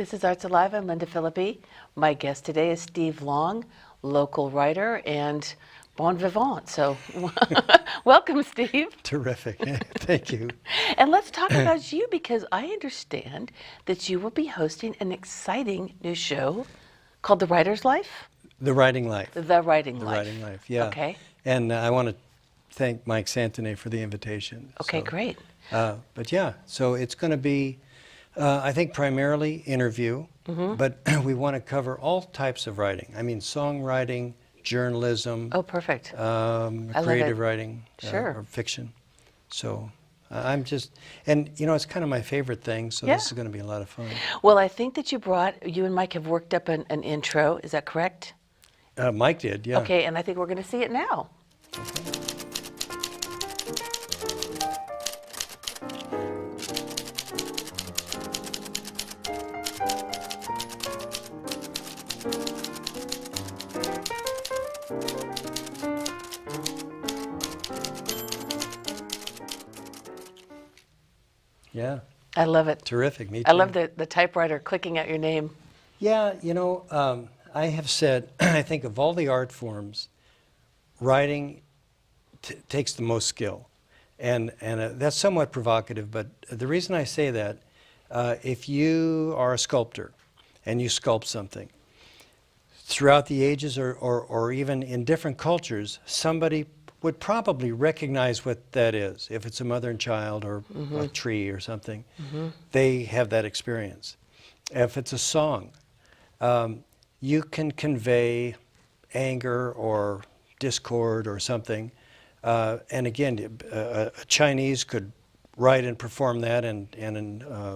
This is Arts Alive. I'm Lynda Philippi. My guest today is Steve Long, local writer and bon vivant. So welcome, Steve. Terrific. Thank you. And let's talk about you, because I understand that you will be hosting an exciting new show called The Writer's Life? The Writing Life. The Writing Life. The Writing Life, yeah. Okay. And I want to thank Mike Santone for the invitation. Okay, great. But yeah, so it's going to be, I think, primarily interview, but we want to cover all types of writing. I mean, songwriting, journalism. Oh, perfect. Creative writing, Sure. or fiction. So I'm just, and you know, it's kind of my favorite thing, so this is going to be a lot of fun. Well, I think that you and Mike have worked up an intro. Is that correct? Mike did, yeah. Okay, and I think we're going to see it now. Okay. Yeah. I love it. Terrific, me too. I love the typewriter clicking out your name. Yeah, you know, I have said, I think of all the art forms, writing takes the most skill. And that's somewhat provocative, but the reason I say that, if you are a sculptor and you sculpt something, throughout the ages or even in different cultures, somebody would probably recognize what that is. If it's a mother and child or a tree or something, they have that experience. If it's a song, you can convey anger or discord or something. And again, a Chinese could write and perform that, and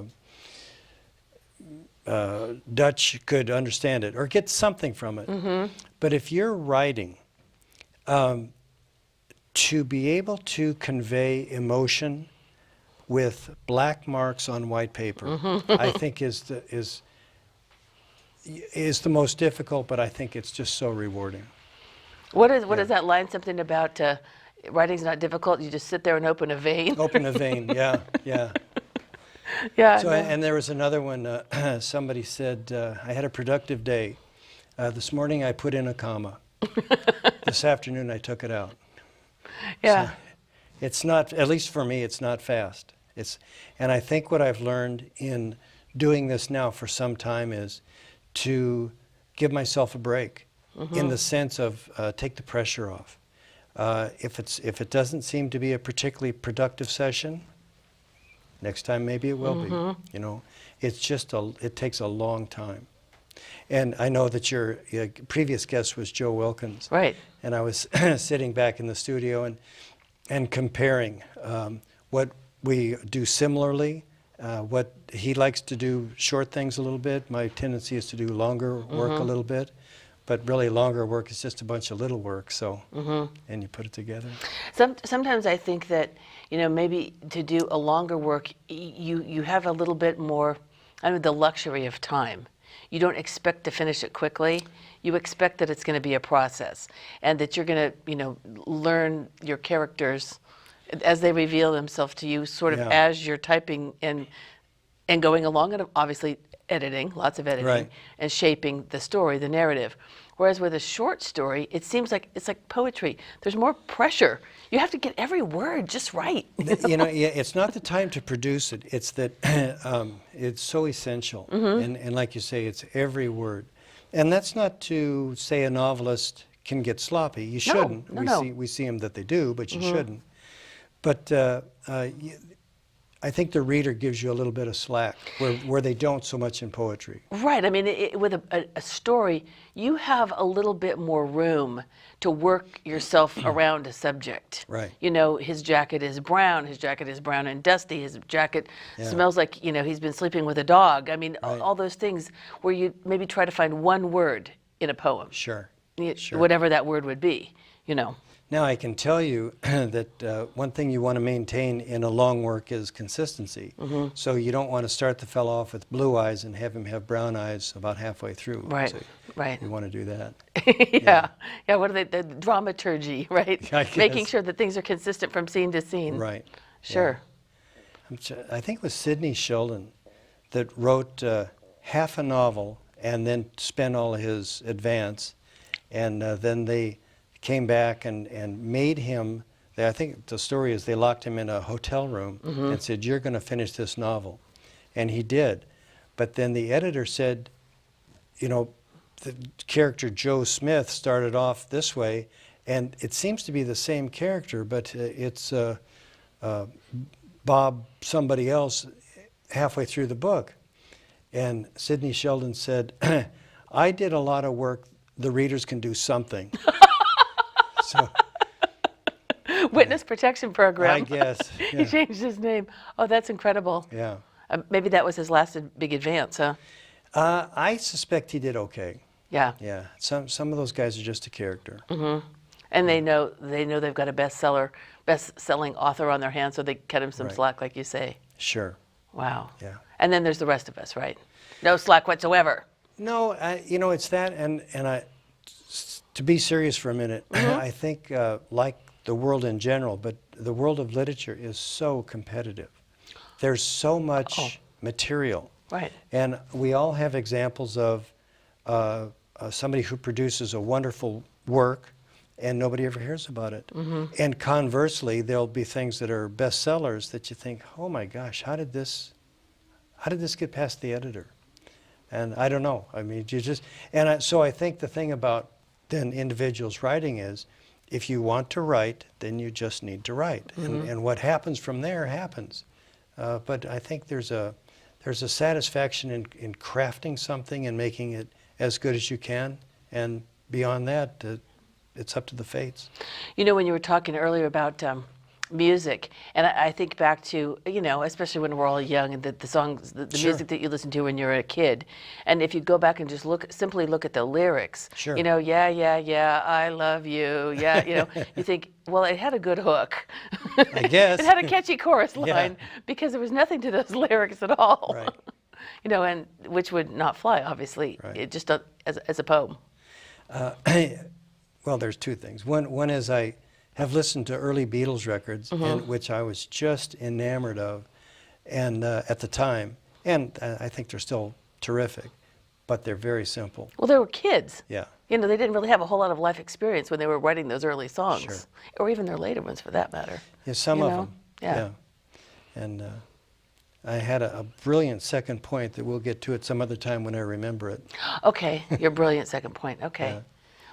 Dutch could understand it or get something from it. But if you're writing, to be able to convey emotion with black marks on white paper, I think is the most difficult, but I think it's just so rewarding. What is that line? Something about writing's not difficult. You just sit there and open a vein. Open a vein, yeah, yeah. Yeah. So, and there was another one. Somebody said, I had a productive day. This morning I put in a comma. This afternoon I took it out. Yeah. So it's not, at least for me, it's not fast. And I think what I've learned in doing this now for some time is to give myself a break, in the sense of take the pressure off. If it doesn't seem to be a particularly productive session, next time maybe it will be. You know, it's just it takes a long time. And I know that your previous guest was Joe Wilkins. Right. And I was sitting back in the studio and comparing what we do similarly, what he likes to do short things a little bit. My tendency is to do longer work a little bit. But really, longer work is just a bunch of little work, so, and you put it together. Sometimes I think that, you know, maybe to do a longer work, you have a little bit more, I mean, the luxury of time. You don't expect to finish it quickly. You expect that it's going to be a process, and that you're going to, you know, learn your characters as they reveal themselves to you, sort of as you're typing and going along, and obviously editing, lots of editing, and shaping the story, the narrative. Whereas with a short story, it seems like it's like poetry. There's more pressure. You have to get every word just right. You know, yeah, it's not the time to produce it. It's that it's so essential. And like you say, it's every word. And that's not to say a novelist can get sloppy. You shouldn't. We see them that they do, but you shouldn't. But I think the reader gives you a little bit of slack, where they don't so much in poetry. Right. I mean, with a story, you have a little bit more room to work yourself around a subject. Right. You know, his jacket is brown. His jacket is brown and dusty. His jacket smells like, you know, he's been sleeping with a dog. I mean, all those things where you maybe try to find one word in a poem. Sure. Whatever that word would be, you know. Now, I can tell you that one thing you want to maintain in a long work is consistency. So you don't want to start the fellow off with blue eyes and have him have brown eyes about halfway through. Right, so right. You want to do that. Yeah, what are they, the dramaturgy, right? Making sure that things are consistent from scene to scene. Right. Sure. I think it was Sidney Sheldon that wrote half a novel and then spent all his advance. And then they came back and made him, I think the story is they locked him in a hotel room and said, "You're going to finish this novel." And he did. But then the editor said, you know, the character Joe Smith started off this way, and it seems to be the same character, but it's Bob somebody else halfway through the book. And Sidney Sheldon said, "I did a lot of work. The readers can do something." So, Witness protection program. I guess. He Yeah. changed his name. Oh, that's incredible. Yeah. Maybe that was his last big advance, huh? I suspect he did okay. Yeah. Yeah. Some of those guys are just a character. And they know they've got a best-selling author on their hands, so they cut him some Right. slack, like you say. Sure. Wow. Yeah. And then there's the rest of us, right? No slack whatsoever. No, you know, it's that, and to be serious for a minute, I think like the world in general, but the world of literature is so competitive. There's so much material. Right. And we all have examples of somebody who produces a wonderful work and nobody ever hears about it. And conversely, there'll be things that are bestsellers that you think, "Oh my gosh, how did this get past the editor?" And I don't know. I mean, so I think the thing about then individuals writing is, if you want to write, then you just need to write. And what happens from there happens. But I think there's a satisfaction in crafting something and making it as good as you can. And beyond that, it's up to the fates. You know, when you were talking earlier about music, and I think back to, you know, especially when we're all young, and the songs, the Sure. music that you listen to when you're a kid, and if you go back and just simply look at the lyrics, Sure. you know, yeah, yeah, yeah, I love you, yeah, you know, you think, well, it had a good hook. I guess. It had a catchy chorus Yeah. line because there was nothing to those lyrics at all. Right. You know, and which would not fly, obviously, Right. it just as a poem. Well, there's two things. One is I have listened to early Beatles records, and which I was just enamored of, and at the time, and I think they're still terrific, but they're very simple. Well, they were kids. Yeah. You know, they didn't really have a whole lot of life experience when they were writing those early songs, Sure. or even their later ones, for that matter. Yeah, some You of know? them. Yeah. And I had a brilliant second point that we'll get to at some other time when I remember it. Okay, your brilliant second point. Okay. Yeah.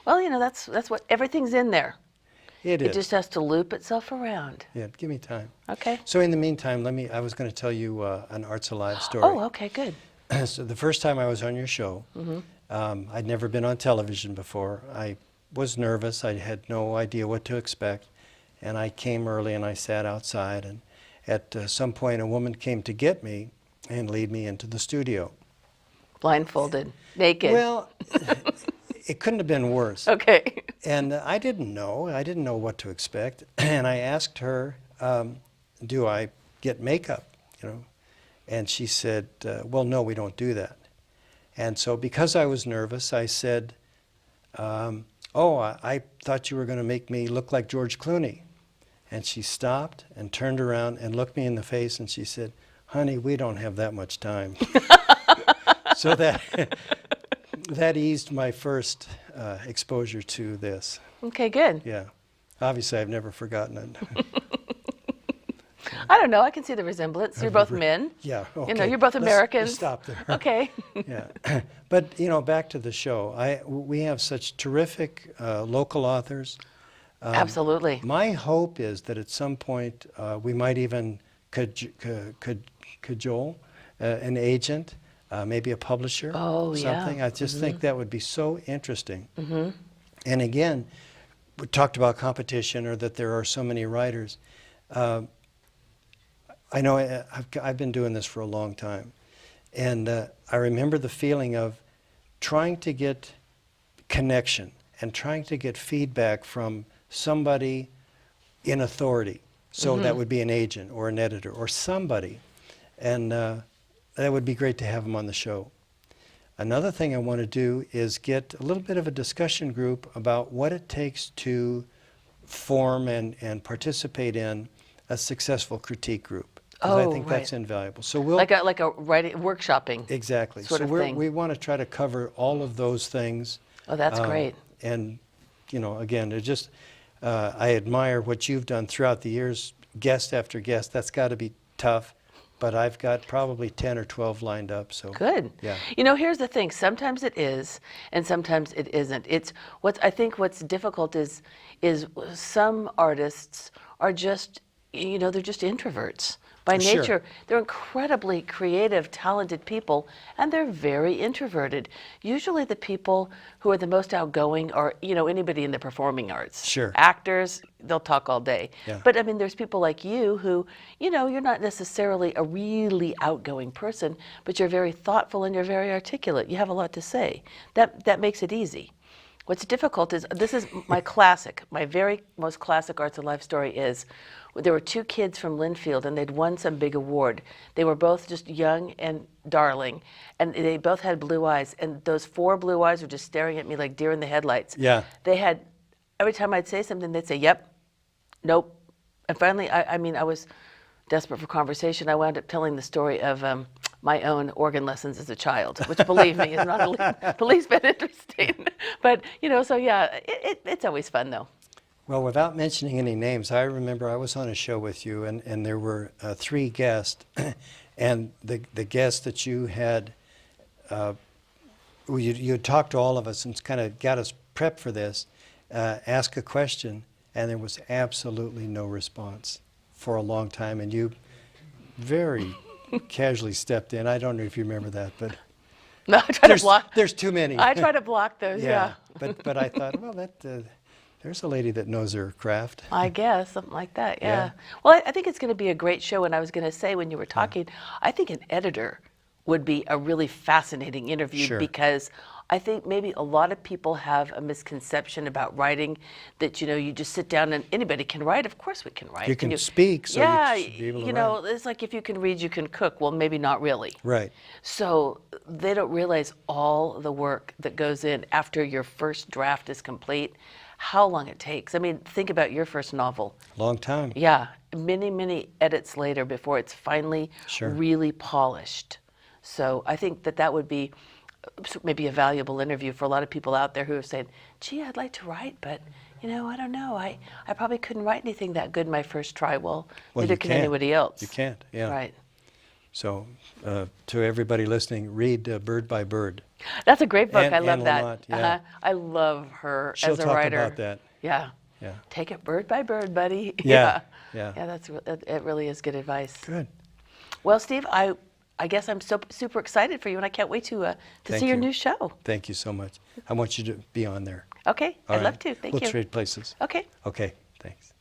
Well, you know, that's what everything's in there. It It is. just has to loop itself around. Yeah, give me time. Okay. So in the meantime, I was going to tell you an ArtsAlive story. Oh, okay, good. So the first time I was on your show, I'd never been on television before. I was nervous. I had no idea what to expect. And I came early and I sat outside. And at some point, a woman came to get me and lead me into the studio. Blindfolded, naked. Well, it couldn't have been worse. Okay. And I didn't know. I didn't know what to expect. And I asked her, do I get makeup? You know? And she said, well, no, we don't do that. And so because I was nervous, I said, I thought you were going to make me look like George Clooney. And she stopped and turned around and looked me in the face and she said, honey, we don't have that much time. So that eased my first exposure to this. Okay, good. Yeah. Obviously, I've never forgotten it. I don't know. I can see the resemblance. You're both men. Yeah. Okay. You know, you're both Americans. Let's stop there. Okay. Yeah. But, you know, back to the show. We have such terrific local authors. Absolutely. My hope is that at some point we might even cajole an agent, maybe a publisher, Oh, yeah. something. I just think that would be so interesting. And again, we talked about competition or that there are so many writers. I know I've been doing this for a long time, and I remember the feeling of trying to get connection and trying to get feedback from somebody in authority. So that would be an agent or an editor or somebody, and that would be great to have them on the show. Another thing I want to do is get a little bit of a discussion group about what it takes to form and participate in a successful critique group. because I Oh, think that's right. invaluable. So we'll Like a writing workshopping. exactly. sort So of thing. we want to try to cover all of those things. Oh, that's great. And again, it just I admire what you've done throughout the years, guest after guest. That's got to be tough, but I've got probably 10 or 12 lined up. So Good. Yeah. Here's the thing. Sometimes it is, and sometimes it isn't. I think what's difficult is some artists are just, they're just introverts. By Sure. nature, they're incredibly creative, talented people, and they're very introverted. Usually the people who are the most outgoing are, anybody in the performing arts. Sure. Actors, they'll talk all day. Yeah. But I mean, there's people like you who, you're not necessarily a really outgoing person, but you're very thoughtful and you're very articulate. You have a lot to say. That makes it easy. What's difficult is, this is my very most classic ArtsAlive story is, there were two kids from Linfield and they'd won some big award. They were both just young and darling, and they both had blue eyes, and those 4 blue eyes were just staring at me like deer in the headlights. Yeah. They had, every time I'd say something, they'd say, yep, nope. And finally, I was desperate for conversation. I wound up telling the story of my own organ lessons as a child, which, believe me, is not the least bit interesting. But, so yeah, it's always fun, though. Well, without mentioning any names, I remember I was on a show with you, and there were 3 guests, and the guest that you had, you had talked to all of us and kind of got us prepped for this, ask a question, and there was absolutely no response for a long time, and you very casually stepped in. I don't know if you remember that, but No, I try to block. there's too many. I try to block those, yeah. But I thought, well, there's a lady that knows her craft. I guess, something like that, yeah. Yeah. Well, I think it's going to be a great show, and I was going to say when you were talking, I think an editor would be a really fascinating interview. Sure. Because I think maybe a lot of people have a misconception about writing, that, you just sit down and anybody can write. Of course we can write. You can speak, so yeah, you should be able to write. it's like if you can read, you can cook. Well, maybe not really. Right. So they don't realize all the work that goes in after your first draft is complete, how long it takes. I mean, think about your first novel. Long time. Yeah, many, many edits later before it's finally Sure. really polished. So I think that would be maybe a valuable interview for a lot of people out there who are saying, gee, I'd like to write, but I don't know. I probably couldn't write anything that good my first try. Well, neither you can can't. anybody else. You can't, yeah. Right. So to everybody listening, read Bird by Bird. That's a great book. I Anne love that. Lamott, yeah. I love her She'll as a talk writer. about that. Yeah. Yeah. Take it bird by bird, buddy. Yeah, Yeah, yeah. it really is good advice. Good. Well, Steve, I guess I'm so super excited for you, and I can't wait to Thank see your you. new show. Thank you so much. I want you to be on there. Okay, All I'd love right? to. Thank We'll you. trade places. Okay. Okay, thanks.